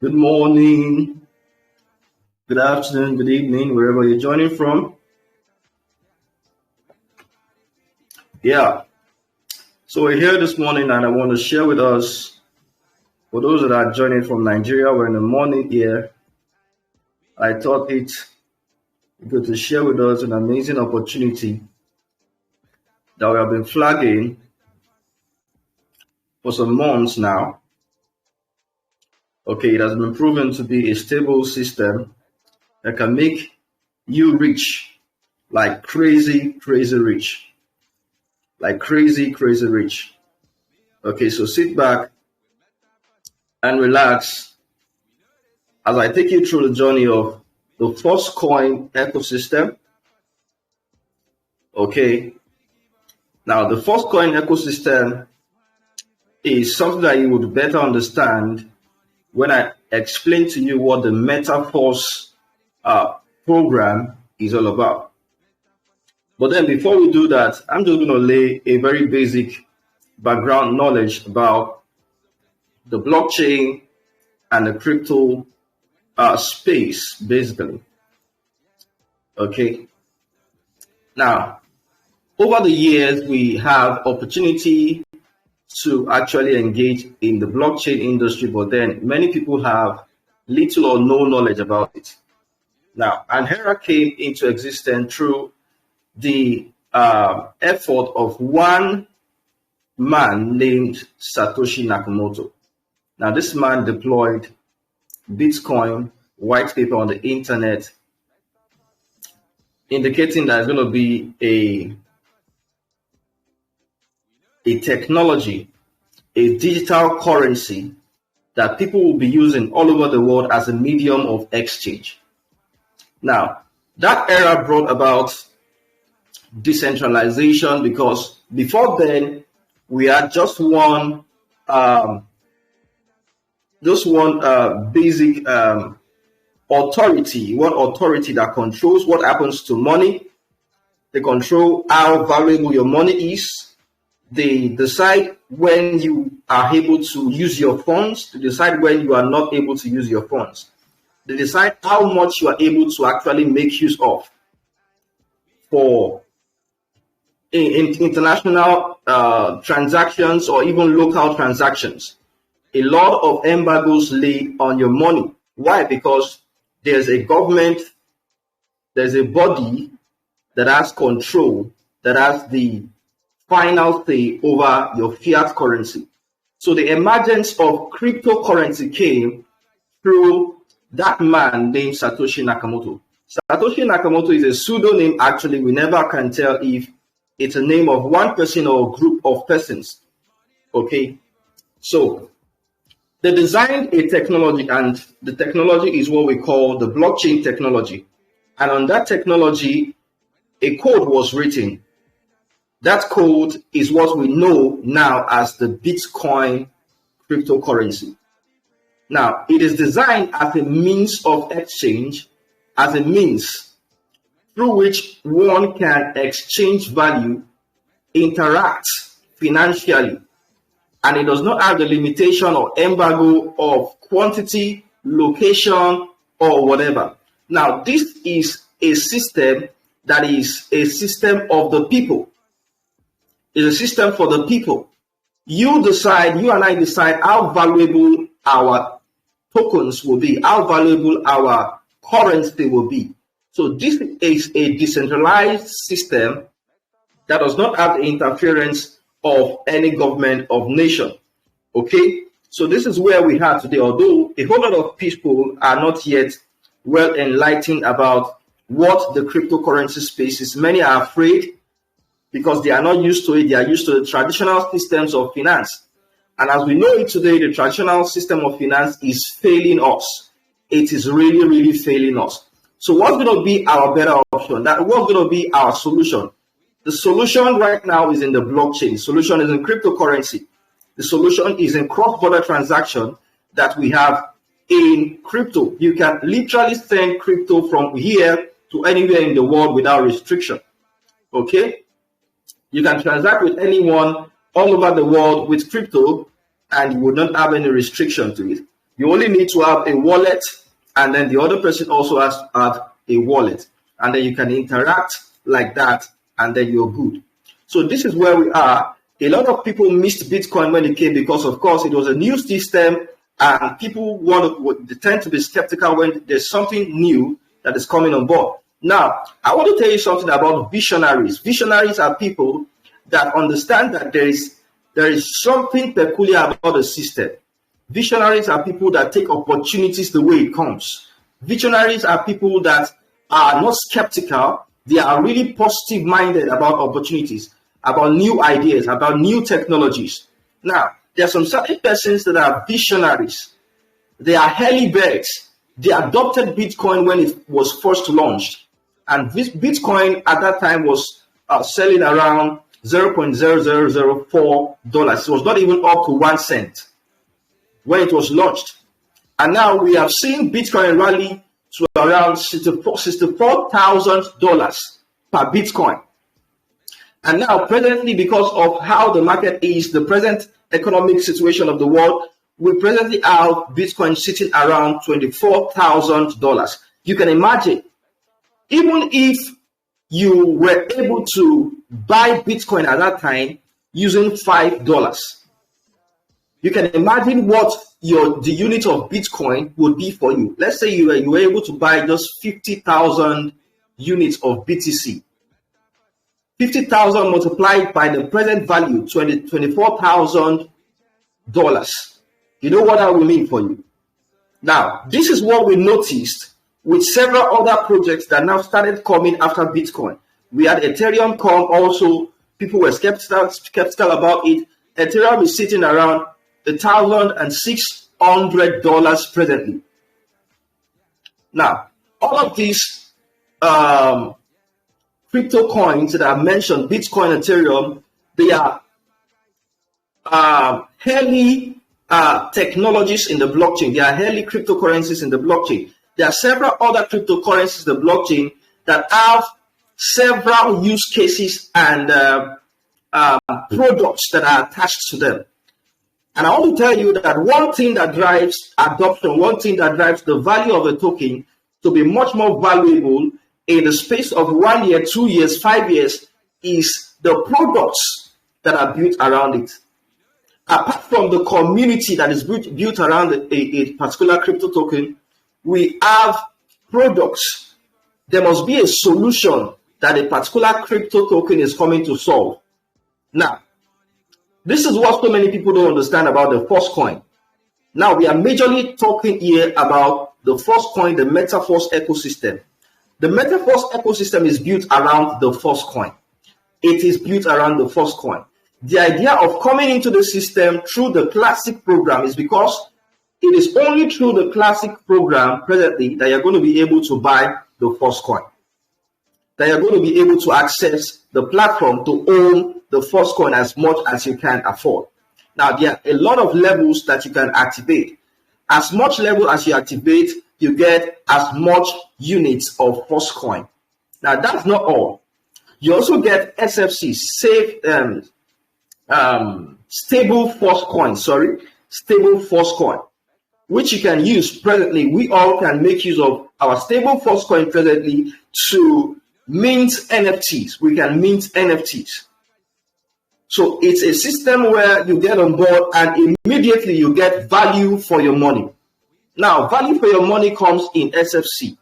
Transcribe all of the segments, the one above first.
Good morning, good afternoon, good evening, wherever you're joining from. Yeah, so we're here this morning and I want to share with us, for those that are joining from Nigeria, we're in the morning here. I thought it good to share with us an amazing opportunity that we have been flagging for some months now. Okay, it has been proven to be a stable system that can make you rich, like crazy, crazy rich. Like crazy, crazy rich. Okay, so sit back and relax as I take you through the journey of the first coin ecosystem. Okay, now the first coin ecosystem is something that you would better understand when I explain to you what the Metaforce program is all about. But then before we do that, I'm just going to lay a very basic background knowledge about the blockchain and the crypto space, basically. Okay. Now, over the years, we have opportunity to actually engage in the blockchain industry, but then many people have little or no knowledge about it. Now, an era came into existence through the effort of one man named Satoshi Nakamoto. Now, this man deployed Bitcoin white paper on the internet, indicating that it's going to be a technology, a digital currency that people will be using all over the world as a medium of exchange. Now, that era brought about decentralization because before then, we had just one basic authority, one authority that controls what happens to money. They control how valuable your money is. They decide when you are able to use your funds. They decide when you are not able to use your funds. They decide how much you are able to actually make use of for international transactions or even local transactions. A lot of embargoes laid on your money. Why? Because there's a government, there's a body that has control, that has the final say over your fiat currency. So the emergence of cryptocurrency came through that man named Satoshi Nakamoto. Satoshi Nakamoto is a pseudonym. Actually, we never can tell if it's a name of one person or a group of persons. Okay, so they designed a technology, and the technology is what we call the blockchain technology. And on that technology, a code was written. That code is what we know now as the Bitcoin cryptocurrency. Now, it is designed as a means of exchange, as a means through which one can exchange value, interact financially, and it does not have the limitation or embargo of quantity, location, or whatever. Now, this is a system that is a system of the people. It's a system for the people. You and I decide how valuable our tokens will be, how valuable our currency will be. So this is a decentralized system that does not have the interference of any government of nation. Okay, so this is where we are today. Although a whole lot of people are not yet well enlightened about what the cryptocurrency space is. Many are afraid because they are not used to it. They are used to the traditional systems of finance. And as we know it today, the traditional system of finance is failing us. It is really, really failing us. So what's going to be our better option? What's going to be our solution? The solution right now is in the blockchain. The solution is in cryptocurrency. The solution is in cross-border transaction that we have in crypto. You can literally send crypto from here to anywhere in the world without restriction. Okay? You can transact with anyone all over the world with crypto and you will not have any restriction to it. You only need to have a wallet, and then the other person also has to have a wallet, and then you can interact like that, and then you're good. So this is where we are. A lot of people missed Bitcoin when it came because, of course, it was a new system, and people they tend to be skeptical when there's something new that is coming on board. Now, I want to tell you something about visionaries. Visionaries are people that understand that there is something peculiar about the system. Visionaries are people that take opportunities the way it comes. Visionaries are people that are not skeptical. They are really positive minded about opportunities, about new ideas, about new technologies. Now, there are some certain persons that are visionaries. They are early birds. They adopted Bitcoin when it was first launched. And this Bitcoin at that time was selling around $0.0004. It was not even up to 1 cent when it was launched. And now we have seen Bitcoin rally to around $64,000 per Bitcoin. And now presently, because of how the market is, the present economic situation of the world, we presently have Bitcoin sitting around $24,000. You can imagine, even if you were able to buy Bitcoin at that time using $5, you can imagine what the unit of Bitcoin would be for you. Let's say you were able to buy just 50,000 units of BTC. 50,000 multiplied by the present value, $24,000. You know what that will mean for you? Now, this is what we noticed with several other projects that now started coming after Bitcoin. We had Ethereum come also. People were skeptical about it. Ethereum is sitting around $1,600 presently. Now, all of these crypto coins that I mentioned, Bitcoin, Ethereum, they are early technologies in the blockchain. They are early cryptocurrencies in the blockchain. There are several other cryptocurrencies in the blockchain that have several use cases and products that are attached to them. And I want to tell you that one thing that drives adoption, one thing that drives the value of a token to be much more valuable in the space of 1 year, 2 years, 5 years is the products that are built around it. Apart from the community that is built around a particular crypto token, we have products. There must be a solution that a particular crypto token is coming to solve. Now, this is what so many people don't understand about the first coin. Now, we are majorly talking here about the first coin, the Metaforce ecosystem. The Metaforce ecosystem is built around the first coin. It is built around the first coin. The idea of coming into the system through the classic program is because it is only through the classic program presently that you're going to be able to buy the first coin, that you're going to be able to access the platform to own the first coin as much as you can afford. Now, there are a lot of levels that you can activate. As much level as you activate, you get as much units of first coin. Now, that's not all. You also get SFC, stable first coin, stable first coin, which you can use presently. We all can make use of our stable first coin presently to mint NFTs. We can mint NFTs. So it's a system where you get on board and immediately you get value for your money. Now, value for your money comes in SFC.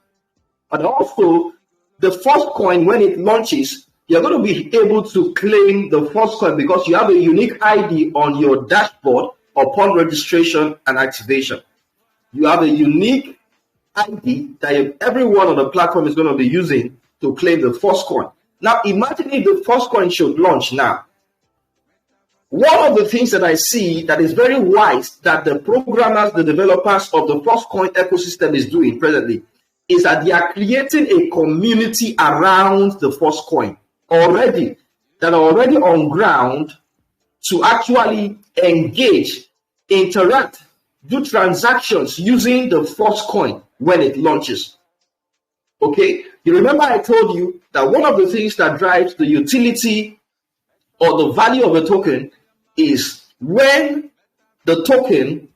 And also, the first coin, when it launches, you're going to be able to claim the first coin because you have a unique ID on your dashboard upon registration and activation. You have a unique ID that everyone on the platform is going to be using to claim the first coin. Now, imagine if the first coin should launch now. One of the things that I see that is very wise that the programmers, the developers of the first coin ecosystem is doing presently is that they are creating a community around the first coin already, that are already on ground to actually engage, interact, do transactions using the first coin when it launches. Okay, you remember I told you that one of the things that drives the utility or the value of a token is when the token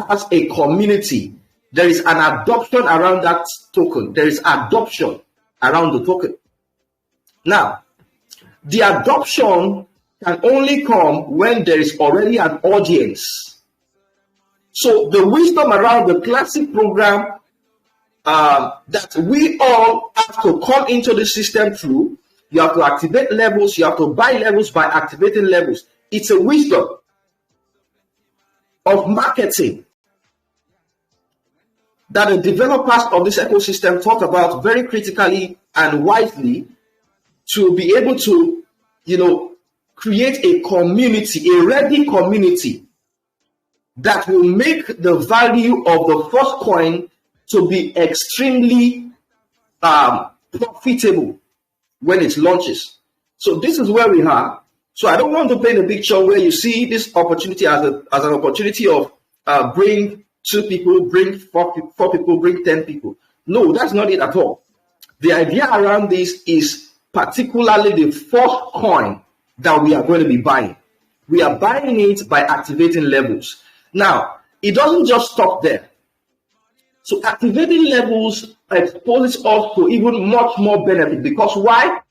has a community, there is an adoption around that token. There is adoption around the token. Now, the adoption can only come when there is already an audience. So the wisdom around the classic program that we all have to come into the system through, you have to activate levels, you have to buy levels by activating levels. It's a wisdom of marketing that the developers of this ecosystem talk about very critically and wisely to be able to, create a community, a ready community that will make the value of the first coin to be extremely profitable when it launches. So this is where we are. So I don't want to paint a picture where you see this opportunity as an opportunity of bring 2 people, bring 4 people, bring 10 people. No, that's not it at all. The idea around this is particularly the first coin that we are going to be buying. We are buying it by activating levels. Now, it doesn't just stop there. So activating levels exposes us to even much more benefit, because why?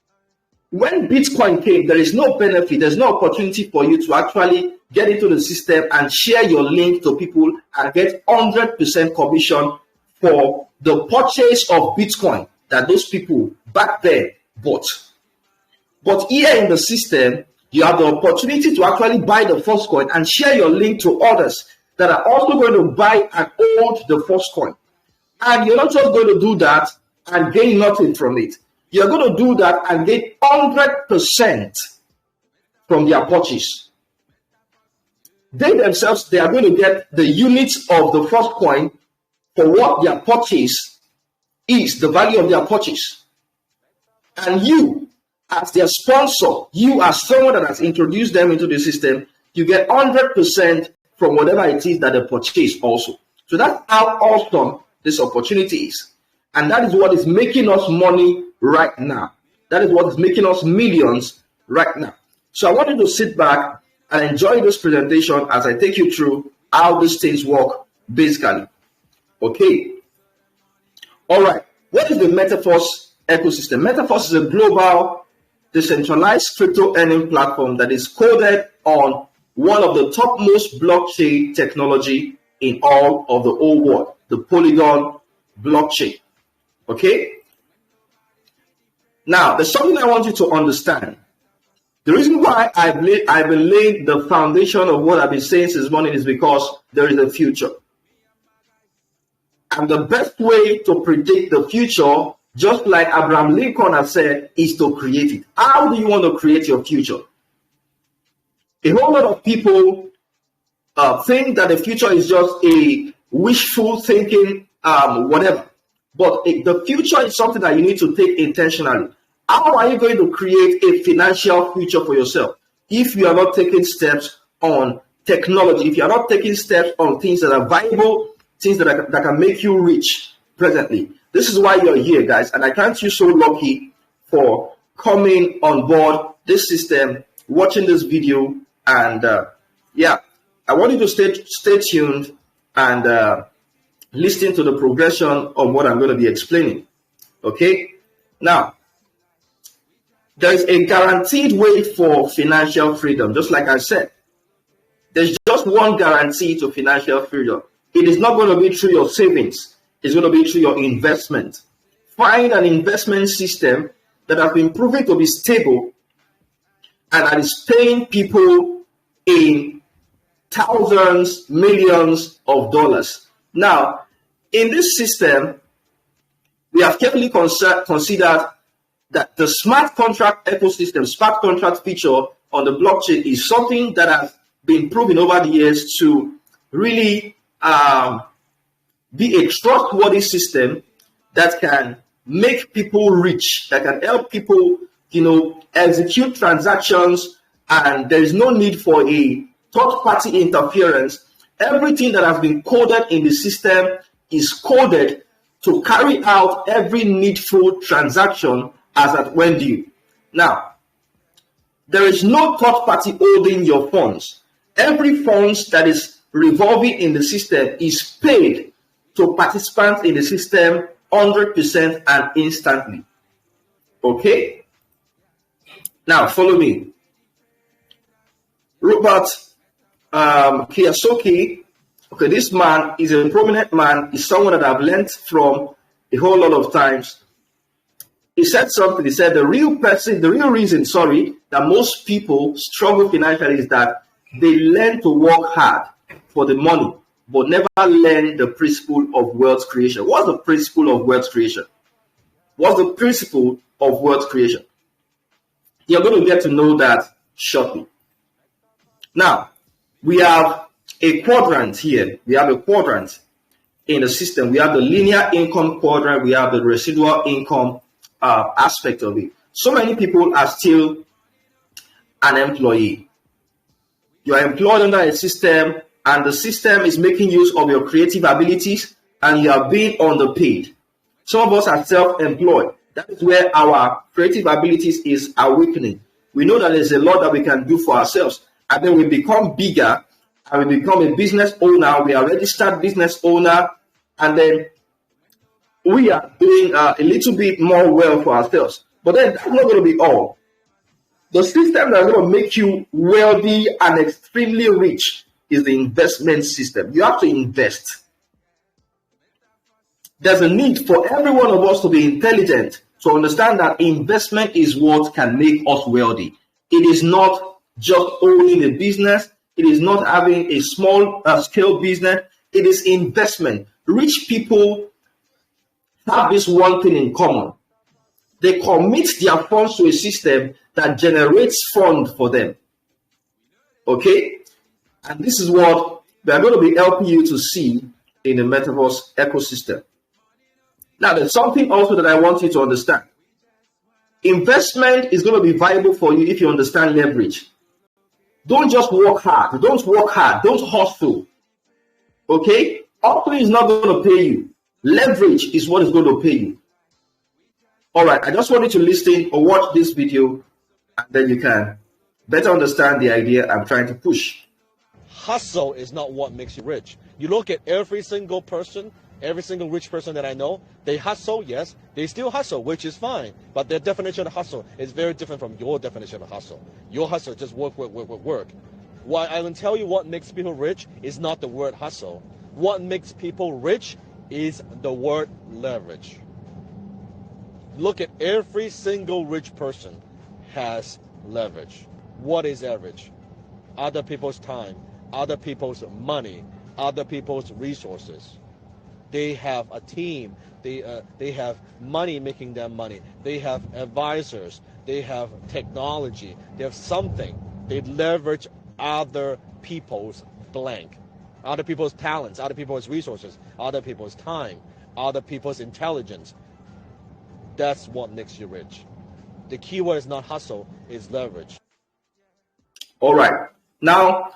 When Bitcoin came, there is no benefit, there's no opportunity for you to actually get into the system and share your link to people and get 100% commission for the purchase of Bitcoin that those people back then bought. But here in the system, you have the opportunity to actually buy the first coin and share your link to others that are also going to buy and hold the first coin. And you're not just going to do that and gain nothing from it. You're going to do that and get 100% from their purchase. They themselves, they are going to get the units of the first coin for what their purchase is, the value of their purchase. And you, as their sponsor, you as someone that has introduced them into the system, you get 100% from whatever it is that they purchase also. So that's how awesome this opportunity is. And that is what is making us money right now. That is what is making us millions right now. So I want you to sit back and enjoy this presentation as I take you through how these things work basically. Okay. All right. What is the Metaforce ecosystem? Metaforce is a global decentralized crypto earning platform that is coded on one of the topmost blockchain technology in all of the whole world, the Polygon blockchain. Okay? Now, there's something I want you to understand. The reason why I've been laying the foundation of what I've been saying since morning is because there is a future. And the best way to predict the future, just like Abraham Lincoln has said, is to create it. How do you want to create your future? A whole lot of people think that the future is just a wishful thinking, whatever. But the future is something that you need to take intentionally. How are you going to create a financial future for yourself if you are not taking steps on technology, if you are not taking steps on things that are viable, things that can make you rich presently? This is why you're here, guys, and I count you so lucky for coming on board this system, watching this video, and I want you to stay tuned and listen to the progression of what I'm going to be explaining. Okay? Now, there is a guaranteed way for financial freedom, just like I said. There's just one guarantee to financial freedom. It is not going to be through your savings. It's going to be through your investment. Find an investment system that has been proven to be stable and that is paying people in thousands, millions of dollars. Now, in this system, we have carefully considered that the smart contract ecosystem, smart contract feature on the blockchain is something that has been proven over the years to really be a trustworthy system that can make people rich, that can help people, execute transactions, and there is no need for a third-party interference. Everything that has been coded in the system is coded to carry out every needful transaction as at when due. Now, there is no third party holding your funds. Every funds that is revolving in the system is paid to participants in the system 100% and instantly. Okay? Now, follow me. Robert Kiyosaki, okay, this man is a prominent man, is someone that I've learned from a whole lot of times. He said something, he said the real reason, that most people struggle financially is that they learn to work hard for the money, but never learn the principle of wealth creation. What's the principle of wealth creation? What's the principle of wealth creation? You're going to get to know that shortly. Now, we have a quadrant here. We have a quadrant in the system. We have the linear income quadrant. We have the residual income aspect of it. So many people are still an employee. You are employed under a system, and the system is making use of your creative abilities, and you are being underpaid. Some of us are self-employed. That is where our creative abilities is awakening. We know that there's a lot that we can do for ourselves, and then we become bigger, and we become a business owner. We are a registered business owner, and then we are doing a little bit more well for ourselves. But then that's not going to be all. The system that's going to make you wealthy and extremely rich is the investment system. You have to invest. There's a need for every one of us to be intelligent, to understand that investment is what can make us wealthy. It is not just owning a business. It is not having a small scale business. It is investment. Rich people have this one thing in common. They commit their funds to a system that generates funds for them. Okay? And this is what we are going to be helping you to see in the Metaverse ecosystem. Now, there's something also that I want you to understand. Investment is going to be viable for you if you understand leverage. Don't just work hard. Don't work hard. Don't hustle. Okay? Hustling is not going to pay you. Leverage is what is going to pay you. All right, I just want you to listen or watch this video, and then you can better understand the idea I'm trying to push. Hustle is not what makes you rich. You look at every single person, every single rich person that I know, they hustle, yes, they still hustle, which is fine. But their definition of hustle is very different from your definition of hustle. Your hustle just work. What I can tell you what makes people rich is not the word hustle. What makes people rich is the word leverage. Look at every single rich person has leverage. What is leverage? Other people's time, other people's money, other people's resources. They have a team. They have money making them money. They have advisors. They have technology. They have something. They leverage other people's blank. Other people's talents, other people's resources, other people's time, other people's intelligence. That's what makes you rich. The key word is not hustle, it's leverage. All right. Now,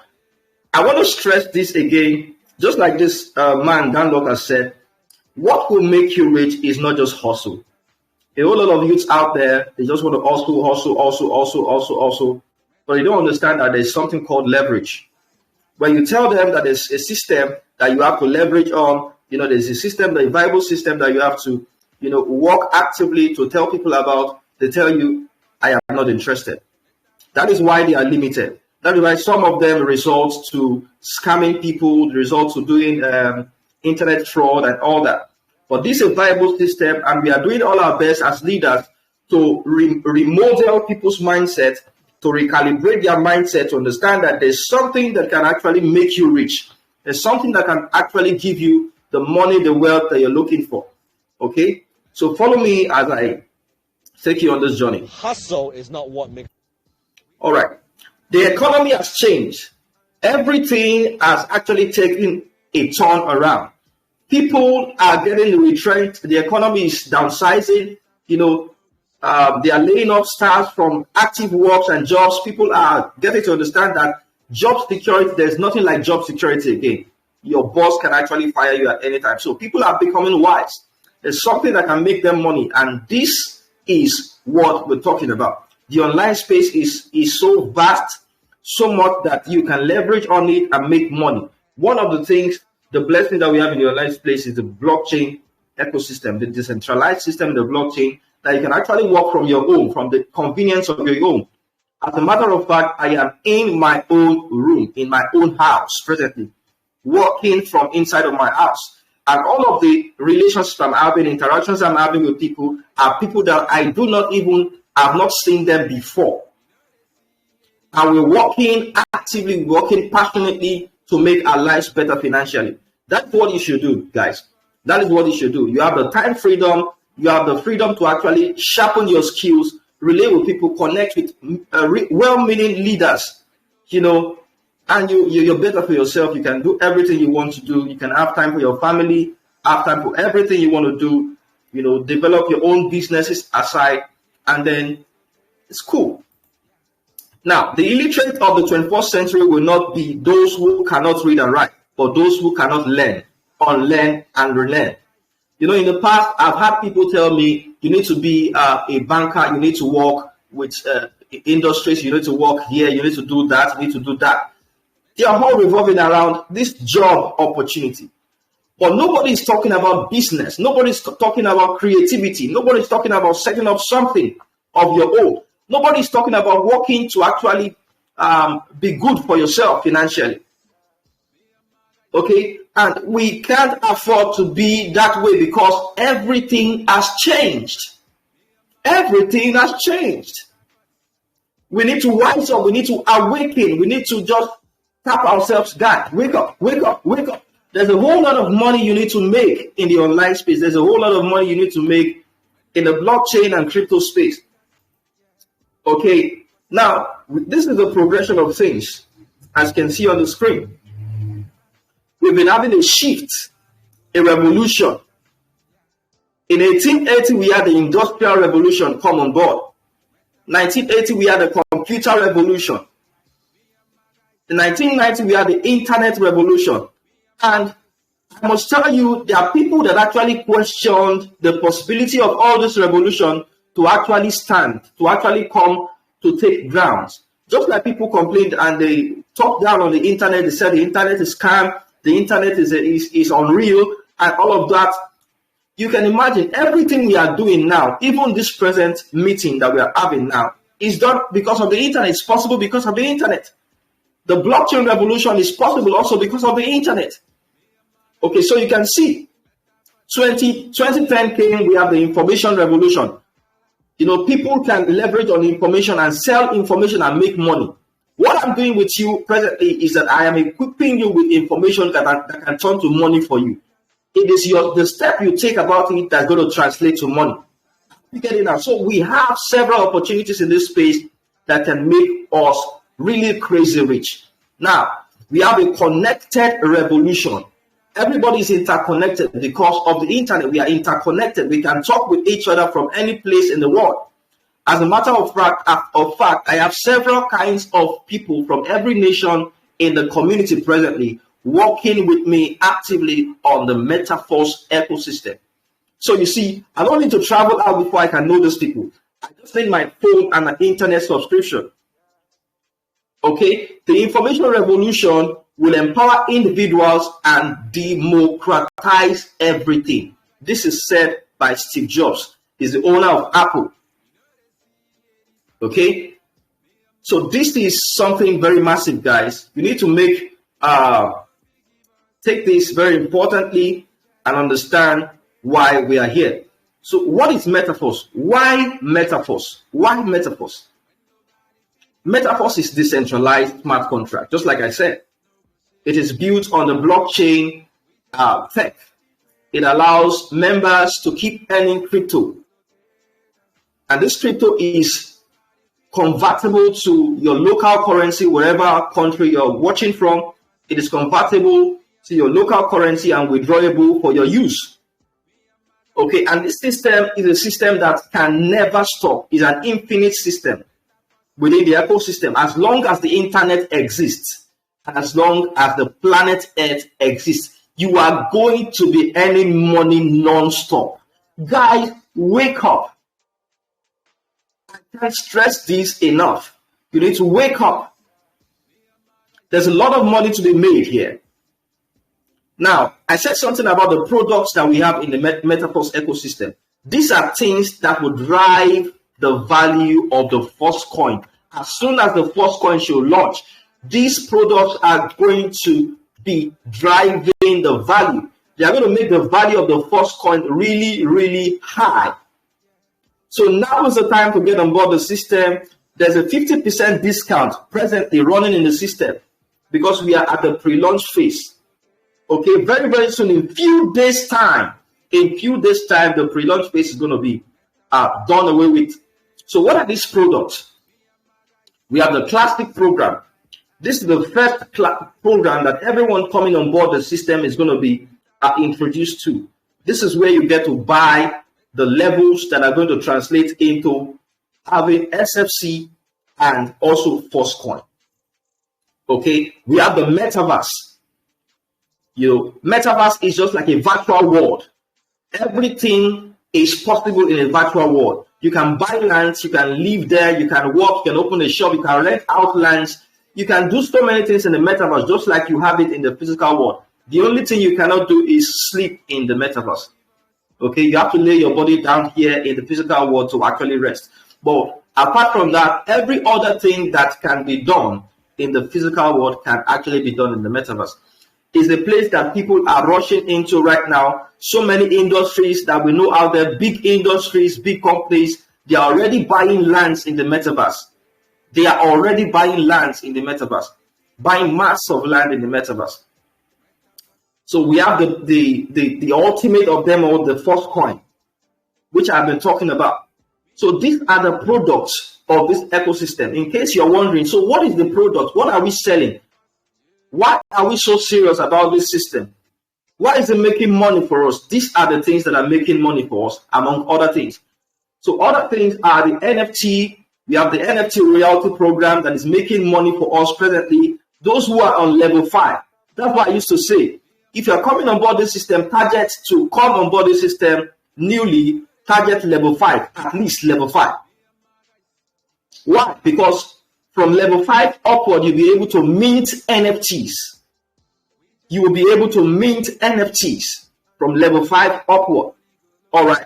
I want to stress this again. Just like this man, Dan Locke, has said, what will make you rich is not just hustle. A whole lot of youths out there, they just want to hustle. But they don't understand that there's something called leverage. When you tell them that there's a system that you have to leverage on, there's a system, a viable system that you have to, work actively to tell people about, they tell you, I am not interested. That is why they are limited. That is why some of them resort to scamming people, resort to doing internet fraud and all that. But this is a viable system, and we are doing all our best as leaders to remodel people's mindset, to recalibrate their mindset, to understand that there's something that can actually make you rich. There's something that can actually give you the money, the wealth that you're looking for. Okay? So follow me as I take you on this journey. Hustle is not what makes. All right. The economy has changed. Everything has actually taken a turn around. People are getting retrenched. The economy is downsizing. They are laying off staff from active works and jobs. People are getting to understand that job security, there's nothing like job security again. Your boss can actually fire you at any time. So people are becoming wise. There's something that can make them money. And this is what we're talking about. The online space is so vast, so much that you can leverage on it and make money. One of the things, the blessing that we have in your life place is the blockchain ecosystem, the decentralized system in the blockchain that you can actually work from your home, from the convenience of your home. As a matter of fact, I am in my own room, in my own house presently, working from inside of my house. And all of the relationships I'm having, interactions I'm having with people are people that I do not even have not seen them before. And we're working, actively working passionately to make our lives better financially. That's what you should do, guys. That is what you should do. You have the time freedom. You have the freedom to actually sharpen your skills, relate with people, connect with well-meaning leaders, and you're better for yourself. You can do everything you want to do. You can have time for your family, have time for everything you want to do, develop your own businesses aside, and then it's cool. Now, the illiterate of the 21st century will not be those who cannot read and write, but those who cannot learn, unlearn, and relearn. In the past, I've had people tell me, you need to be a banker, you need to work with industries, you need to work here, you need to do that, you need to do that. They are all revolving around this job opportunity. But nobody is talking about business. Nobody is talking about creativity. Nobody is talking about setting up something of your own. Nobody is talking about working to actually be good for yourself financially. Okay? And we can't afford to be that way because everything has changed. Everything has changed. We need to wise up. We need to awaken. We need to just tap ourselves, guys. Wake up, wake up, wake up. There's a whole lot of money you need to make in the online space. There's a whole lot of money you need to make in the blockchain and crypto space. Okay, now this is the progression of things, as you can see on the screen. We've been having a shift, a revolution. In 1880, we had the Industrial Revolution come on board. 1980, we had the Computer Revolution. In 1990, we had the Internet Revolution. And I must tell you, there are people that actually questioned the possibility of all this revolution to actually stand, to actually come to take grounds. Just like people complained and they talked down on the internet, they said the internet is scam, the internet is unreal, and all of that. You can imagine everything we are doing now, even this present meeting that we are having now, is done because of the internet. It's possible because of the internet. The blockchain revolution is possible also because of the internet. Okay, so you can see 2010 came, we have the information revolution. People can leverage on information and sell information and make money. What I'm doing with you presently is that I am equipping you with information that can turn to money for you. It is the step you take about it that's going to translate to money. You get it now? So we have several opportunities in this space that can make us really crazy rich. Now, we have a connected revolution. Everybody is interconnected because of the internet. We are interconnected. We can talk with each other from any place in the world. As a matter of fact, I have several kinds of people from every nation in the community presently working with me actively on the Metaforce ecosystem. So you see, I don't need to travel out before I can know those people. I just need my phone and an internet subscription. Okay, the information revolution will empower individuals and democratize everything. This is said by Steve Jobs. He's the owner of Apple. Okay, so this is something very massive, guys. You need to take this very importantly and understand why we are here. So what is Metaforce? Why Metaforce? Why Metaforce? Metaforce is decentralized smart contract, just like I said. It is built on the blockchain tech. It allows members to keep earning crypto. And this crypto is convertible to your local currency, wherever country you're watching from. It is convertible to your local currency and withdrawable for your use. Okay, and this system is a system that can never stop. It's an infinite system within the ecosystem. As long as the internet exists, and as long as the planet Earth exists, you are going to be earning money non-stop. Guys, wake up. I can't stress this enough. You need to wake up. There's a lot of money to be made here. Now, I said something about the products that we have in the Metaforce ecosystem. These are things that will drive the value of the first coin. As soon as the first coin should launch, these products are going to be driving the value. They are going to make the value of the first coin really, really high. So now is the time to get on board the system. There's a 50% discount presently running in the system because we are at the pre-launch phase. Okay, very, very soon, in few days' time, the pre-launch phase is going to be done away with. So what are these products? We have the classic program. This is the first program that everyone coming on board the system is going to be introduced to. This is where you get to buy the levels that are going to translate into having SFC and also first coin. Okay, we have the Metaverse. Metaverse is just like a virtual world. Everything is possible in a virtual world. You can buy lands, you can live there, you can work, you can open a shop, you can rent out lands. You can do so many things in the Metaverse just like you have it in the physical world. The only thing you cannot do is sleep in the Metaverse. Okay, you have to lay your body down here in the physical world to actually rest. But apart from that, every other thing that can be done in the physical world can actually be done in the Metaverse. It's a place that people are rushing into right now. So many industries that we know out there, big industries, big companies, they are already buying lands in the Metaverse. They are already buying lands in the Metaverse, buying mass of land in the Metaverse. So we have the ultimate of them all, the first coin, which I've been talking about. So these are the products of this ecosystem. In case you're wondering, so what is the product? What are we selling? Why are we so serious about this system? Why is it making money for us? These are the things that are making money for us, among other things. So other things are the NFT. We have the NFT royalty program that is making money for us presently. Those who are on level 5. That's why I used to say, if you're coming on board this system, target to come on board this system newly, target level 5, at least level 5. Why? Because from level 5 upward, you'll be able to mint NFTs. You will be able to mint NFTs from level 5 upward. All right.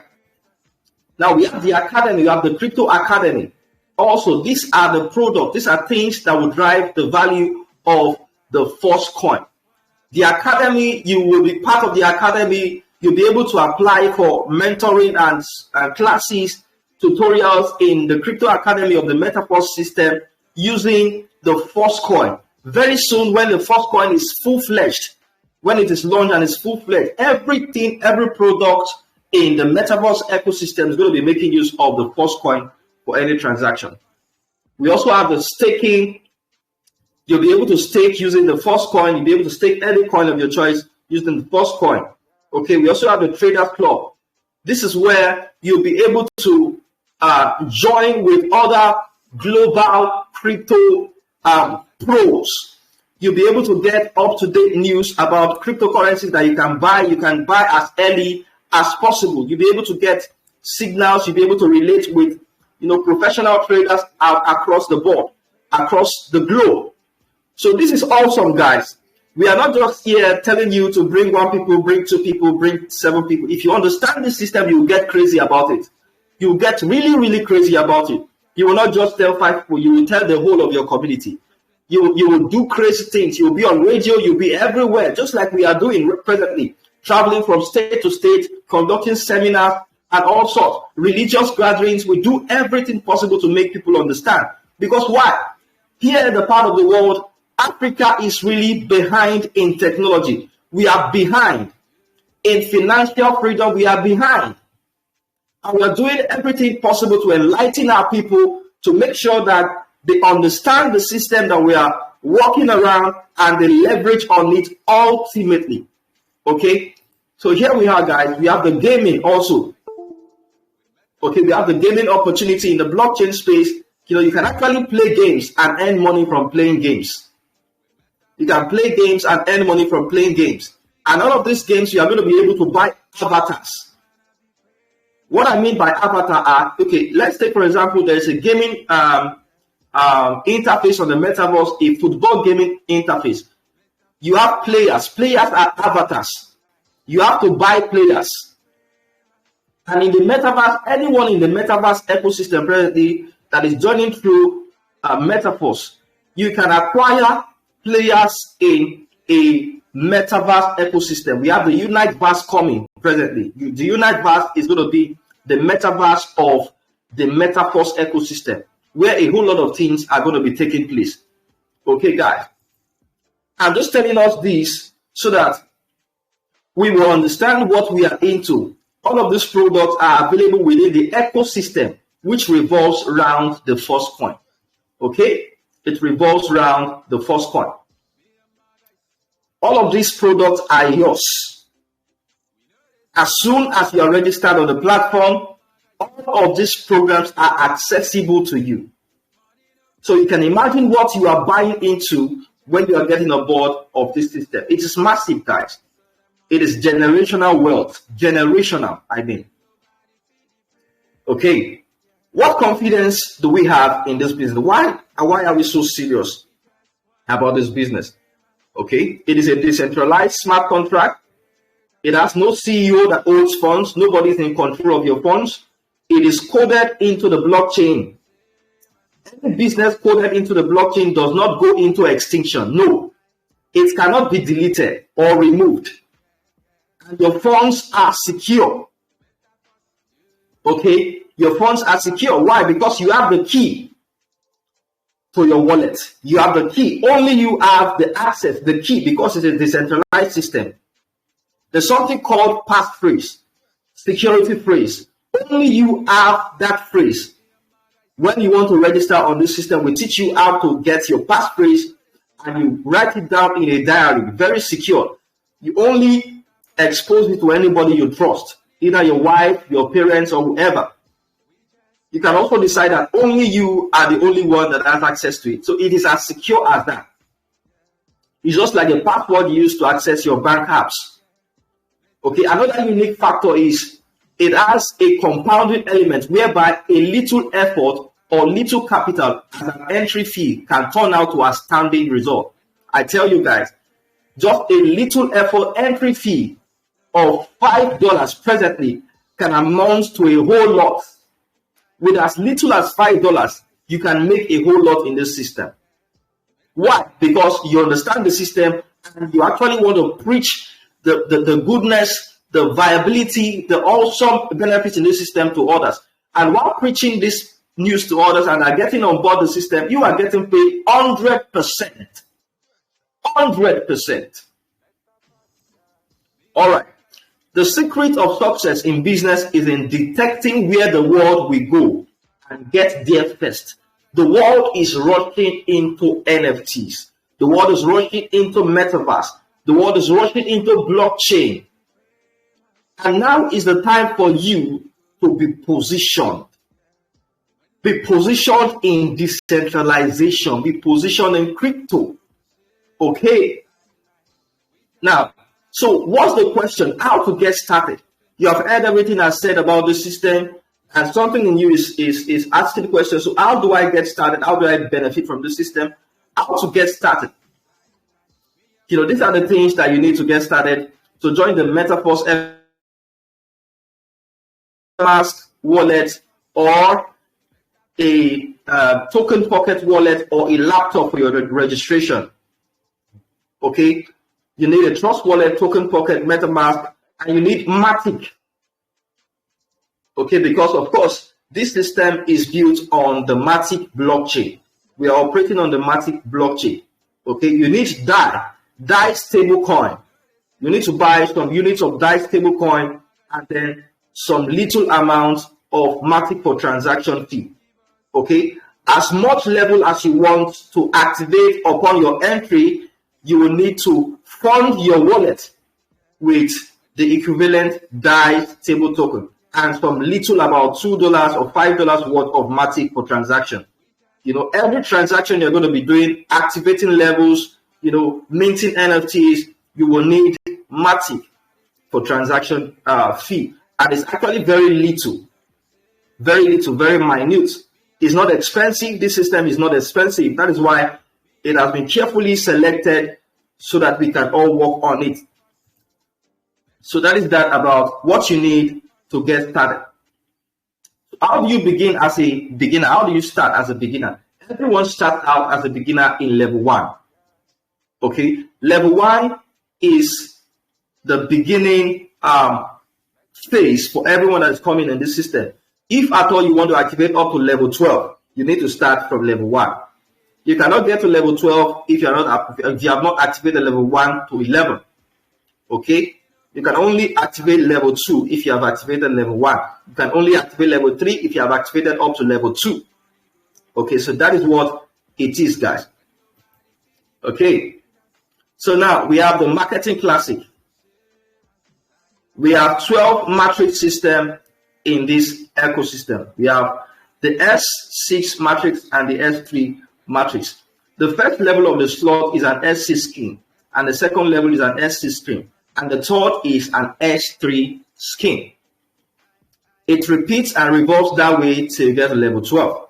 Now we have the academy, we have the crypto academy. Also, these are the products, these are things that will drive the value of the first coin. The academy, you will be part of the academy. You'll be able to apply for mentoring and classes, tutorials in the crypto academy of the Metaforce system using the first coin. Very soon, when the first coin is full-fledged, when it is launched and it's full-fledged, everything, every product in the Metaverse ecosystem is going to be making use of the first coin for any transaction. We also have the staking. You'll be able to stake using the first coin. You'll be able to stake any coin of your choice using the first coin. Okay, we also have the Traders Club. This is where you'll be able to join with other global crypto pros. You'll be able to get up-to-date news about cryptocurrencies that you can buy. You can buy as early as possible. You'll be able to get signals. You'll be able to relate with professional traders across the board, across the globe. So this is awesome, guys. We are not just here telling you to bring 1 people, bring 2 people, bring 7 people. If you understand this system, you will get crazy about it. You will get really, really crazy about it. You will not just tell 5 people, you will tell the whole of your community. You will do crazy things. You will be on radio, you'll be everywhere, just like we are doing presently, traveling from state to state, conducting seminars and all sorts, religious gatherings. We do everything possible to make people understand. Because why? Here in the part of the world, Africa is really behind in technology. We are behind. In financial freedom, we are behind. And we are doing everything possible to enlighten our people to make sure that they understand the system that we are walking around and they leverage on it ultimately. Okay? So here we are, guys. We have the gaming also. Okay, we have the gaming opportunity in the blockchain space. You can actually play games and earn money from playing games. You can play games and earn money from playing games. And all of these games, you are going to be able to buy avatars. What I mean by avatar are, okay, let's take, for example, there's a gaming interface on the Metaverse, a football gaming interface. You have players. Players are avatars. You have to buy players. And in the metaverse, anyone in the metaverse ecosystem presently that is joining through Metaforce, you can acquire players in a metaverse ecosystem. We have the Uniteverse coming presently. The Uniteverse is going to be the metaverse of the Metaforce ecosystem, where a whole lot of things are going to be taking place. Okay, guys. I'm just telling us this so that we will understand what we are into. All of these products are available within the ecosystem, which revolves around the first coin. Okay? It revolves around the first coin. All of these products are yours. As soon as you are registered on the platform, all of these programs are accessible to you. So you can imagine what you are buying into when you are getting on board of this system. It is massive, guys. It is generational wealth. Generational, I mean. Okay. What confidence do we have in this business? Why are we so serious about this business? Okay. It is a decentralized smart contract. It has no CEO that owns funds. Nobody is in control of your funds. It is coded into the blockchain. Any business coded into the blockchain does not go into extinction. No. It cannot be deleted or removed. And your funds are secure. Okay? Your funds are secure. Why? Because you have the key to your wallet. You have the key. Only you have the access, the key, because it's a decentralized system. There's something called passphrase, security phrase. Only you have that phrase. When you want to register on this system, we teach you how to get your passphrase and you write it down in a diary, very secure. You only expose it to anybody you trust, either your wife, your parents, or whoever. You can also decide that only you are the only one that has access to it. So it is as secure as that. It's just like a password you use to access your bank apps. Okay, another unique factor is it has a compounding element whereby a little effort or little capital as an entry fee can turn out to a standing result. I tell you guys, just a little effort entry fee of $5 presently can amount to a whole lot. With as little as $5, you can make a whole lot in this system. Why? Because you understand the system and you actually want to preach the goodness, the viability, the awesome benefits in this system to others. And while preaching this news to others and are getting on board the system, you are getting paid 100%. 100%. All right. The secret of success in business is in detecting where the world will go and get there first. The world is rushing into NFTs. The world is rushing into Metaverse. The world is rushing into blockchain. And now is the time for you to be positioned. Be positioned in decentralization. Be positioned in crypto. Okay. Now, so what's the question? How to get started? You have heard everything I said about the system, and something in you is asking the question, so how do I get started? How do I benefit from the system? How to get started? You know, these are the things that you need to get started. So join the Metaforce Mask wallet or a token pocket wallet or a laptop for your registration. Okay? You need a Trust Wallet, Token Pocket, MetaMask, and you need Matic. Okay, because of course, this system is built on the Matic blockchain. We are operating on the Matic blockchain. Okay, you need DAI stablecoin. You need to buy some units of DAI stablecoin and then some little amount of Matic for transaction fee. Okay, as much level as you want to activate upon your entry, you will need to fund your wallet with the equivalent DAI stable token and some little about $2 or $5 worth of Matic for transaction. You know, every transaction you're going to be doing, activating levels, you know, minting NFTs, you will need Matic for transaction fee. And it's actually very little, very minute. It's not expensive. This system is not expensive. That is why it has been carefully selected so that we can all work on it. So that is that about what you need to get started. How do you begin as a beginner? How do you start as a beginner? Everyone starts out as a beginner in level 1. Okay, level 1 is the beginning phase for everyone that is coming in this system. If at all you want to activate up to level 12, you need to start from level 1. You cannot get to level 12 if you have not activated level 1 to 11. Okay, you can only activate level 2 if you have activated level 1. You can only activate level 3 if you have activated up to level 2. Okay, so that is what it is, guys. Okay, so now we have the marketing classic. We have 12 matrix system in this ecosystem. We have the S6 matrix and the S3 matrix. The first level of the slot is an S6 scheme, and the second level is an S6 scheme, and the third is an S3 scheme. It repeats and revolves that way till you get to level 12.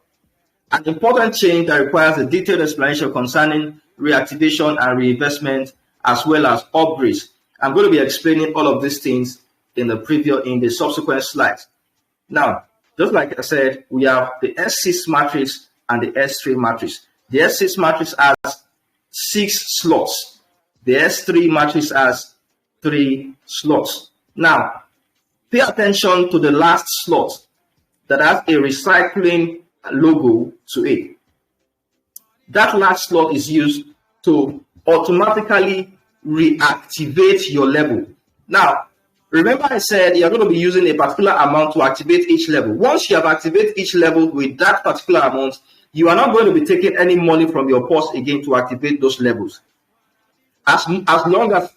An important change that requires a detailed explanation concerning reactivation and reinvestment, as well as upgrades. I'm going to be explaining all of these things in the subsequent slides. Now, just like I said, we have the S6 matrix and the S3 matrix. The S6 matrix has 6 slots. The S3 matrix has 3 slots. Now, pay attention to the last slot that has a recycling logo to it. That last slot is used to automatically reactivate your level. Now, remember I said you're going to be using a particular amount to activate each level. Once you have activated each level with that particular amount, you are not going to be taking any money from your purse again to activate those levels. As long as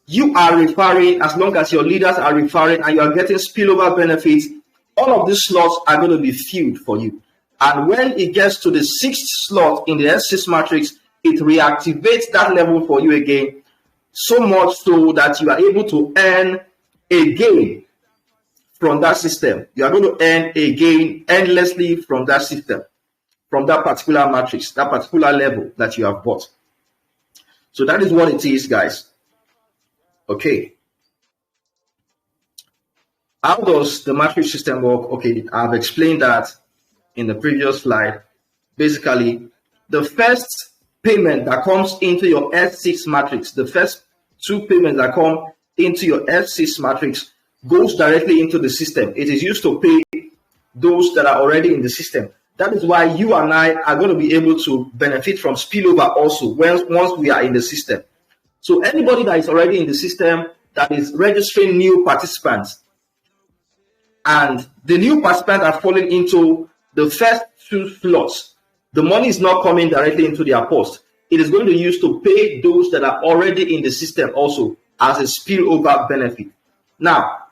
you are referring, as long as your leaders are referring and you are getting spillover benefits, all of these slots are going to be filled for you. And when it gets to the 6th slot in the S6 matrix, it reactivates that level for you again, so much so that you are able to earn a gain from that system. You are going to earn a gain endlessly from that system, from that particular matrix, that particular level that you have bought. So that is what it is, guys. Okay. How does the matrix system work? Okay, I've explained that in the previous slide. Basically, the first payment that comes into your S6 matrix, the first 2 payments that come into your S6 matrix goes directly into the system. It is used to pay those that are already in the system. That is why you and I are going to be able to benefit from spillover also once we are in the system. So anybody that is already in the system that is registering new participants, and the new participants are falling into the first 2 slots, the money is not coming directly into their post. It is going to be used to pay those that are already in the system also as a spillover benefit. Now,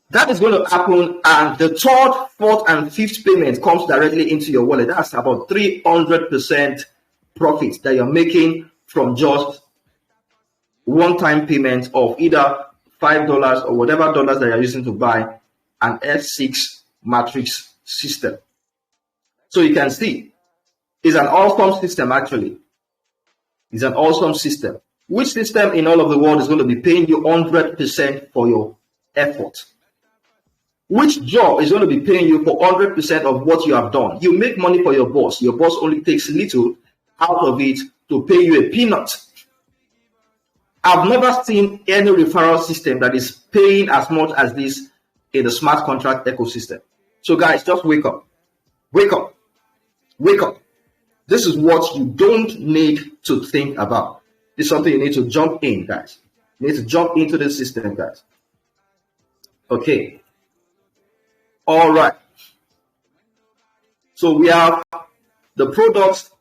that is going to happen, and the 3rd, 4th, and 5th payment comes directly into your wallet. That's about 300% profit that you're making from just one-time payment of either $5 or whatever dollars that you're using to buy an S6 matrix system. So you can see, it's an awesome system actually. It's an awesome system. Which system in all of the world is going to be paying you 100% for your effort? Which job is going to be paying you for 100% of what you have done? You make money for your boss. Your boss only takes little out of it to pay you a peanut. I've never seen any referral system that is paying as much as this in the smart contract ecosystem. So guys, just wake up. Wake up. Wake up. This is what you don't need to think about. It's something you need to jump in, guys. You need to jump into the system, guys. Okay. All right. So we have the products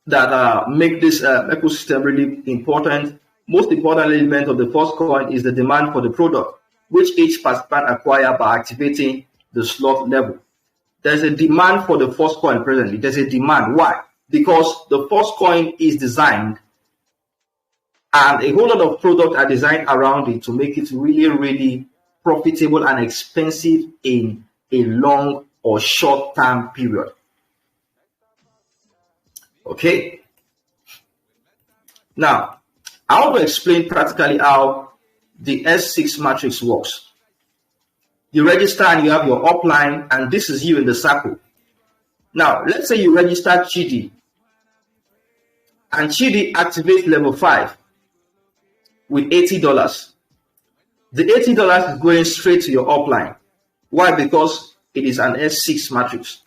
that make this ecosystem really important. Most important element of the first coin is the demand for the product, which each participant acquires by activating the slot level. There's a demand for the first coin presently. There's a demand. Why? Because the first coin is designed and a whole lot of products are designed around it to make it really, really profitable and expensive in a long or short time period. Okay. Now, I want to explain practically how the S6 matrix works. You register and you have your upline, and this is you in the circle. Now, let's say you register Chidi, and Chidi activates level 5 with $80. The $80 is going straight to your upline. Why? Because it is an S6 matrix.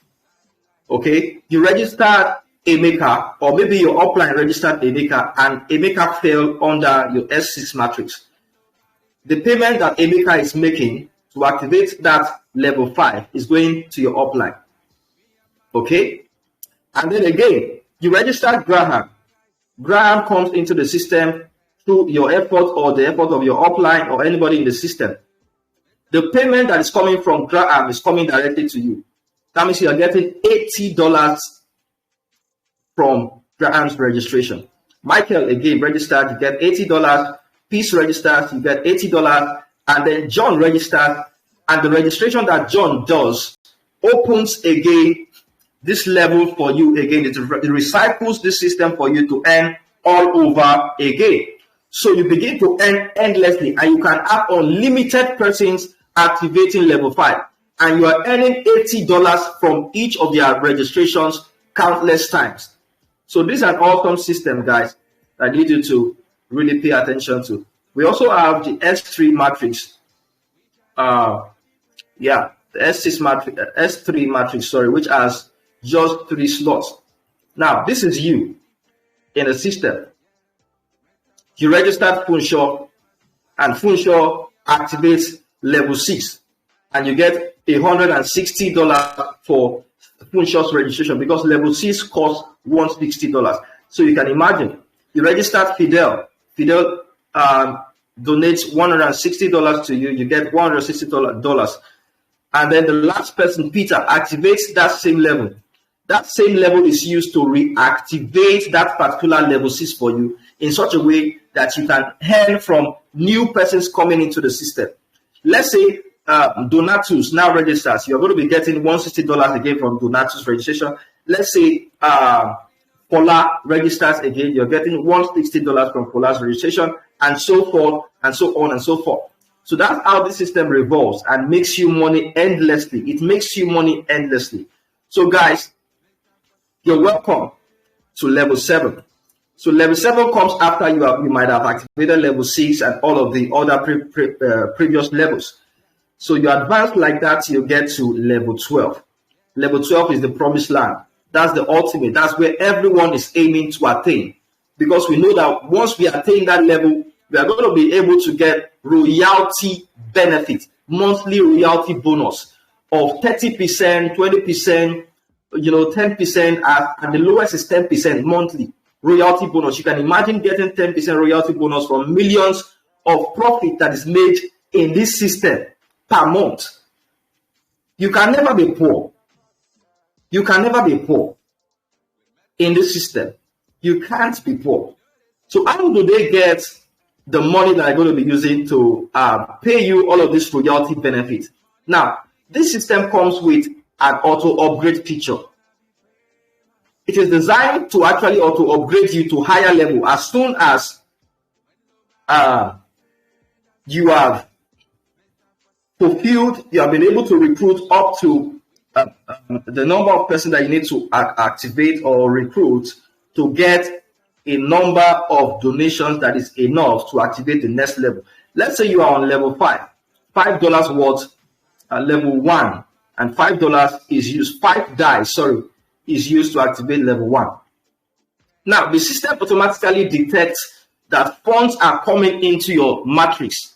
Okay, you registered Emeka, or maybe your upline registered Emeka, and Emeka fell under your S6 matrix. The payment that Emeka is making to activate that level 5 is going to your upline. Okay, and then again, you registered Graham. Graham comes into the system through your effort or the effort of your upline or anybody in the system. The payment that is coming from Graham is coming directly to you. That means you are getting $80 from Graham's registration. Michael again registered, you get $80. Peace registers, you get $80. And then John registers, and the registration that John does opens again this level for you again. It recycles this system for you to earn all over again. So you begin to earn endlessly, and you can have unlimited persons activating level 5. And you are earning $80 from each of their registrations countless times. So this is an awesome system, guys, that I need you to really pay attention to. We also have the S3 matrix. The S6 matrix, S3 matrix, which has just 3 slots. Now, this is you in a system. You registered Funshaw, and Funshaw activates level 6, and you get $160 for Funshaw's registration because level 6 costs $160. So you can imagine, you registered Fidel. Fidel donates $160 to you. You get $160. And then the last person, Peter, activates that same level. That same level is used to reactivate that particular level 6 for you in such a way that you can earn from new persons coming into the system. Let's say Donatus now registers. You're going to be getting $160 again from Donatus registration. Let's say Fola registers again. You're getting $160 from Fola's registration, and so forth, and so on and so forth. So that's how the system revolves and makes you money endlessly. It makes you money endlessly. So guys, you're welcome to level 7. So level 7 comes after you might have activated level 6 and all of the other previous levels. So you advance like that, you get to level 12. Level 12 is the promised land. That's the ultimate. That's where everyone is aiming to attain. Because we know that once we attain that level, we are going to be able to get royalty benefit, monthly royalty bonus of 30%, 20%, 10%, and the lowest is 10% monthly royalty bonus. You can imagine getting 10% royalty bonus from millions of profit that is made in this system per month. You can never be poor. You can never be poor in this system. You can't be poor. So how do they get the money that I'm going to be using to pay you all of this royalty benefit? Now, this system comes with an auto upgrade feature. It is designed to actually auto upgrade you to higher level as soon as you have fulfilled, you have been able to recruit up to the number of persons that you need to activate or recruit to get a number of donations that is enough to activate the next level. Let's say you are on level 5, $5 worth, level 1, and $5 is used, 5 dice, is used to activate level 1. Now, the system automatically detects that funds are coming into your matrix.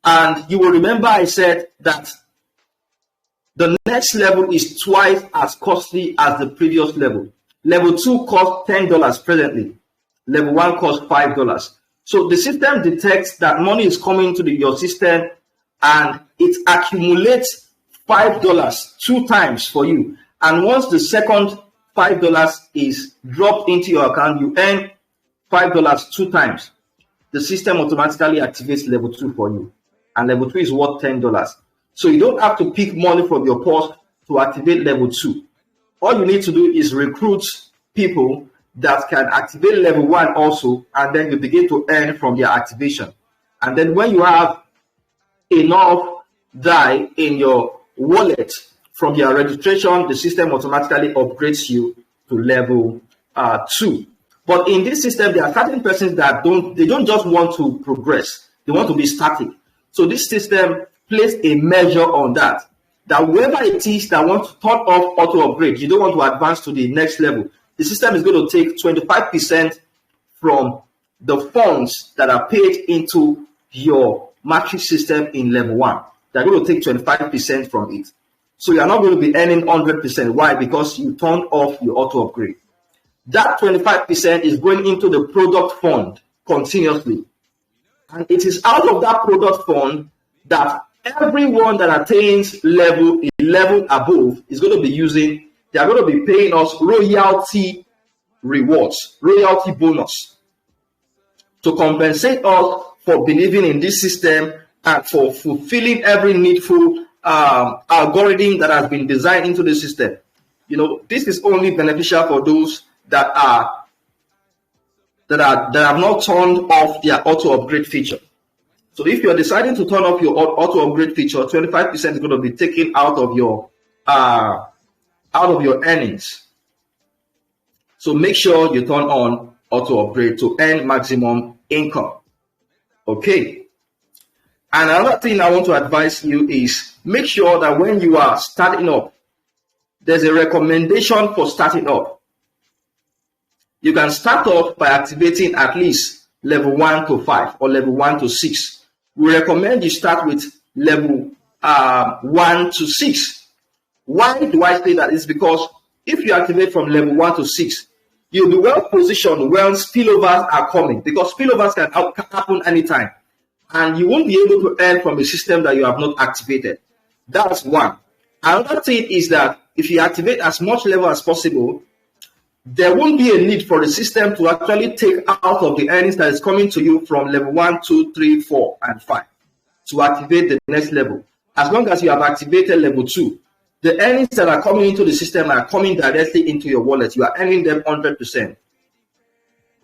And you will remember I said that the next level is twice as costly as the previous level. Level 2 costs $10 presently. Level 1 costs $5. So the system detects that money is coming to your system and it accumulates $5 2 times for you. And once the second $5 is dropped into your account, you earn $5 2 times. The system automatically activates level 2 for you. And level 2 is worth $10. So you don't have to pick money from your purse to activate level 2. All you need to do is recruit people, that can activate level 1 also, and then you begin to earn from their activation. And then when you have enough DAI in your wallet from your registration, the system automatically upgrades you to level 2. But in this system, there are certain persons that don't just want to progress. They want to be static. So this system places a measure on that whoever it is that wants to turn off auto upgrade, you don't want to advance to the next level, the system is going to take 25% from the funds that are paid into your matrix system in level 1. They're going to take 25% from it. So you're not going to be earning 100%. Why? Because you turned off your auto upgrade. That 25% is going into the product fund continuously. And it is out of that product fund that everyone that attains level 11 above is going to be using. They are going to be paying us royalty rewards, royalty bonus, to compensate us for believing in this system and for fulfilling every needful algorithm that has been designed into the system. You know, this is only beneficial for those that have not turned off their auto upgrade feature. So if you're deciding to turn off your auto upgrade feature, 25% is going to be taken out of your earnings. So make sure you turn on auto upgrade to earn maximum income. Okay. And another thing I want to advise you is make sure that when you are starting up, there's a recommendation for starting up. You can start off by activating at least level 1 to 5 or level 1 to 6. We recommend you start with level 1 to 6. Why do I say that? It's because if you activate from level 1 to 6, you'll be well positioned when spillovers are coming, because spillovers can happen anytime. And you won't be able to earn from a system that you have not activated. That's one. Another thing is that if you activate as much level as possible, there won't be a need for the system to actually take out of the earnings that is coming to you from level 1, 2, 3, 4, and 5 to activate the next level. As long as you have activated level 2, the earnings that are coming into the system are coming directly into your wallet. You are earning them 100%.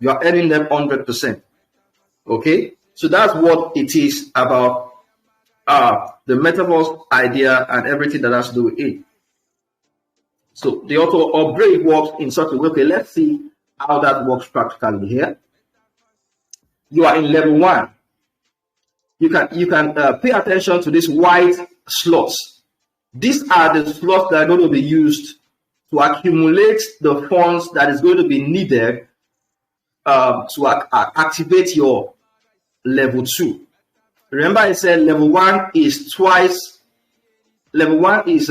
You are earning them 100%. Okay? So that's what it is about the Metaforce idea and everything that has to do with it. So the auto upgrade works in such a way. Okay, let's see how that works practically here. You are in level 1. You can pay attention to these white slots. These are the slots that are going to be used to accumulate the funds that is going to be needed to activate your level 2. Remember, I said level 1 is twice. Level 1 is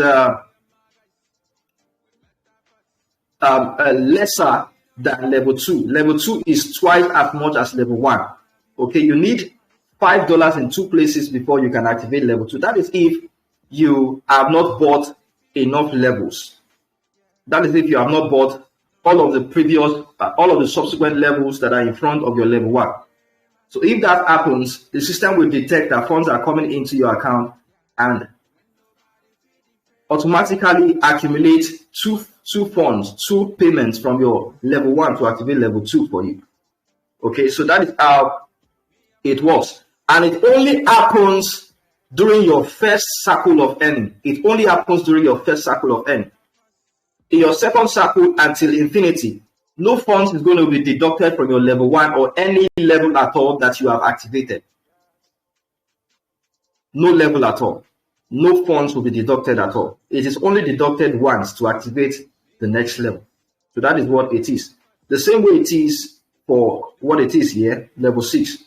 lesser than level 2. Level 2 is twice as much as level 1. Okay, you need $5 in 2 places before you can activate level 2. That is if you have not bought enough levels. That is if you have not bought all of the previous, all of the subsequent levels that are in front of your level 1. So if that happens, the system will detect that funds are coming into your account and automatically accumulate two funds, 2 payments from your level 1 to activate level 2 for you. Okay, so that is how it works. And it only happens during your first cycle of earning. It only happens during your first cycle of earning. In your second cycle until infinity, no funds is going to be deducted from your level 1 or any level at all that you have activated. No level at all. No funds will be deducted at all. It is only deducted once to activate the next level. So that is what it is. The same way it is for what it is here, level 6.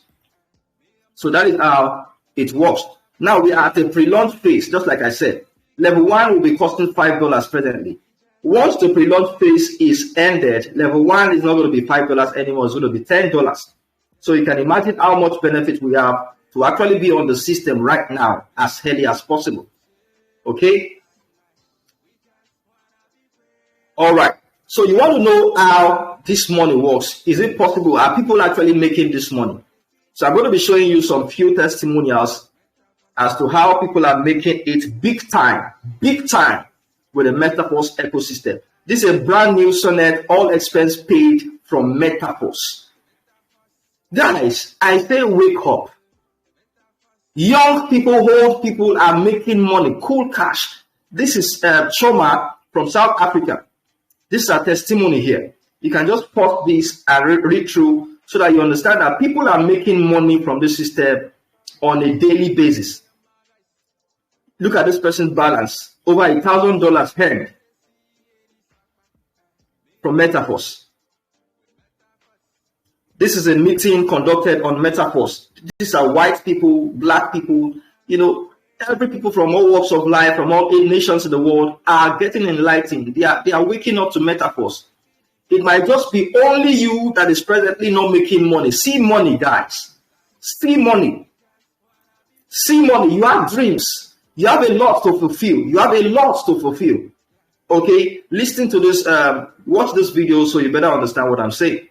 So that is how it works. Now we are at a pre-launch phase, just like I said. Level 1 will be costing $5 presently. Once the pre-launch phase is ended, level 1 is not going to be $5 anymore, it's going to be $10. So you can imagine how much benefit we have to actually be on the system right now as early as possible. Okay? All right. So you want to know how this money works. Is it possible? Are people actually making this money? So I'm going to be showing you some few testimonials as to how people are making it big time with the Metaforce ecosystem. This is a brand new Sonnet, all expense paid from Metaforce. Guys, I say wake up. Young people, old people are making money, cool cash. This is Choma from South Africa. This is a testimony here. You can just pause this and read through so that you understand that people are making money from this system on a daily basis. Look at this person's balance, over $1,000 earned from Metaforce. This is a meeting conducted on Metaforce. These are white people, black people, every people from all walks of life, from all nations in the world are getting enlightened. They are waking up to Metaforce. It might just be only you that is presently not making money. See money, guys. See money. See money. You have dreams. You have a lot to fulfill. You have a lot to fulfill. Okay? Listen to this. Watch this video so you better understand what I'm saying.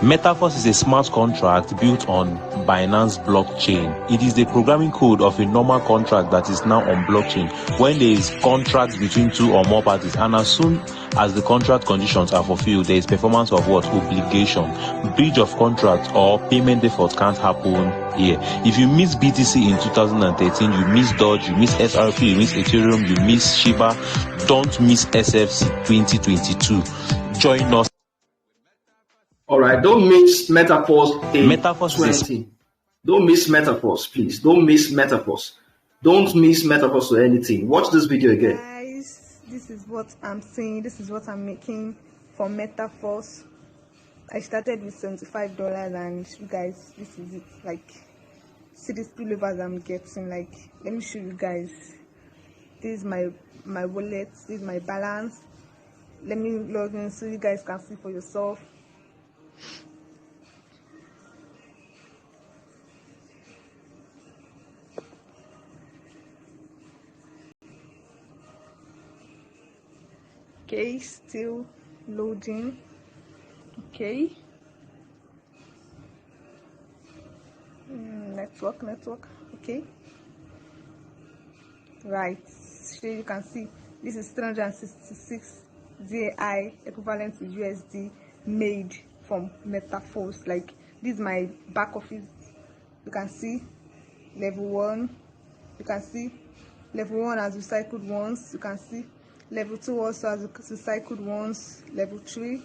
Metaforce is a smart contract built on Binance blockchain. It is the programming code of a normal contract that is now on blockchain when there is contract between two or more parties, and as soon as the contract conditions are fulfilled, there is performance of what? Obligation. Breach of contract or payment default can't happen here. If you miss BTC in 2013, you miss Doge, you miss SRP, you miss Ethereum, you miss Shiba, don't miss SFC 2022. Join us. All right, don't miss Metaforce Metaforce 20. Don't miss Metaforce, please. Don't miss Metaforce. Don't miss Metaforce to anything. Watch this video again. Guys, this is what I'm saying. This is what I'm making for Metaforce. I started with $75, and you guys, this is it. Like, see the spillovers I'm getting. Like, let me show you guys. This is my wallet. This is my balance. Let me log in so you guys can see for yourself. Okay, still loading. Okay. Network. Okay. Right. So you can see this is 366 ZAI equivalent to USD made from Metaforce. Like, this is my back office. You can see level 1. You can see level 1 has recycled once. You can see level 2 also has recycled once. Level 3,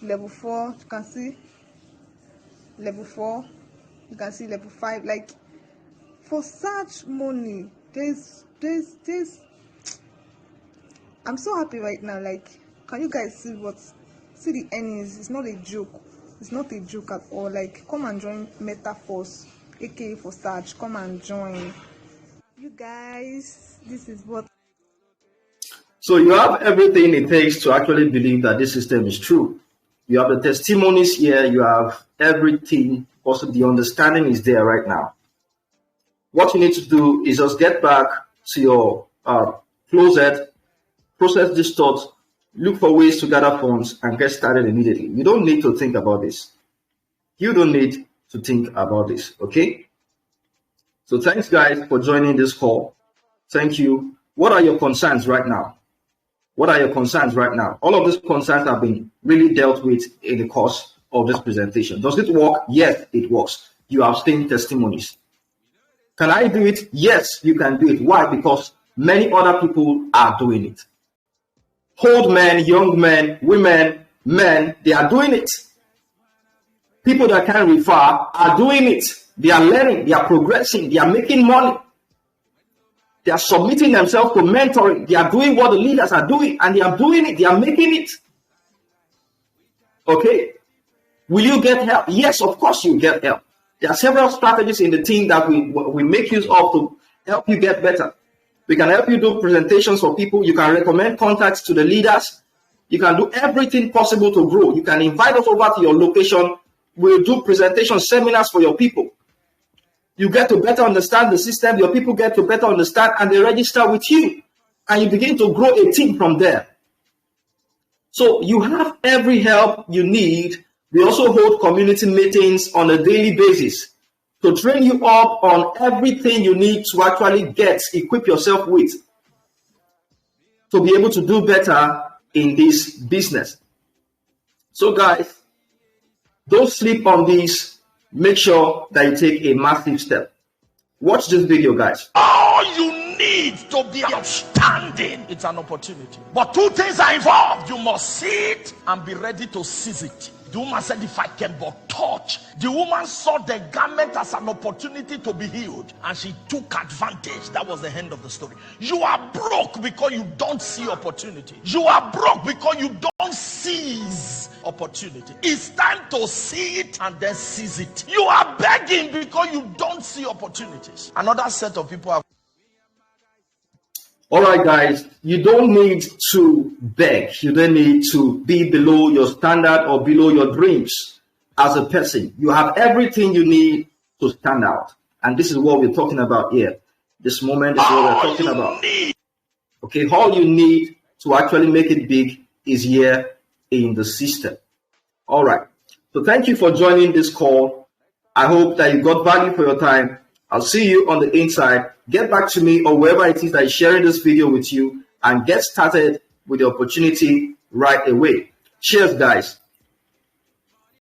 level 4, you can see level 4, you can see level 5. Like, for such money, there's I'm so happy right now. Like, can you guys see the earnings? It's not a joke. It's not a joke at all. Like, come and join Metaforce, aka for search. Come and join. You guys, this is what. So you have everything it takes to actually believe that this system is true. You have the testimonies here. You have everything. Also, the understanding is there right now. What you need to do is just get back to your closet, process this thought, look for ways to gather funds, and get started immediately. You don't need to think about this. You don't need to think about this, okay? So thanks, guys, for joining this call. Thank you. What are your concerns right now? What are your concerns right now? All of these concerns have been really dealt with in the course of this presentation. Does it work? Yes, it works. You have seen testimonies. Can I do it? Yes, you can do it. Why? Because many other people are doing it. Old men, young men, women, men, they are doing it. People that can refer are doing it. They are learning, they are progressing, they are making money. They are submitting themselves to mentoring. They are doing what the leaders are doing, and they are doing it. They are making it. Okay. Will you get help? Yes, of course you get help. There are several strategies in the team that we make use of to help you get better. We can help you do presentations for people. You can recommend contacts to the leaders. You can do everything possible to grow. You can invite us over to your location. We'll do presentation seminars for your people. You get to better understand the system. Your people get to better understand, and they register with you. And you begin to grow a team from there. So you have every help you need. We also hold community meetings on a daily basis to train you up on everything you need to actually equip yourself with to be able to do better in this business. So guys, don't sleep on this. Make sure that you take a massive step. Watch this video, guys. All you need to be outstanding, it's an opportunity. But two things are involved. You must see it and be ready to seize it. The woman said, if I can but touch. The woman saw the garment as an opportunity to be healed, and she took advantage. That was the end of the story. You are broke because you don't see opportunity. You are broke because you don't seize opportunity. It's time to see it and then seize it. You are begging because you don't see opportunities. Another set of people have. All right, guys, you don't need to beg. You don't need to be below your standard or below your dreams as a person. You have everything you need to stand out. And this is what we're talking about here. This moment is what we're talking about. Okay, all you need to actually make it big is here in the system. All right. So thank you for joining this call. I hope that you got value for your time. I'll see you on the inside. Get back to me or wherever it is that is sharing this video with you, and get started with the opportunity right away. Cheers, guys.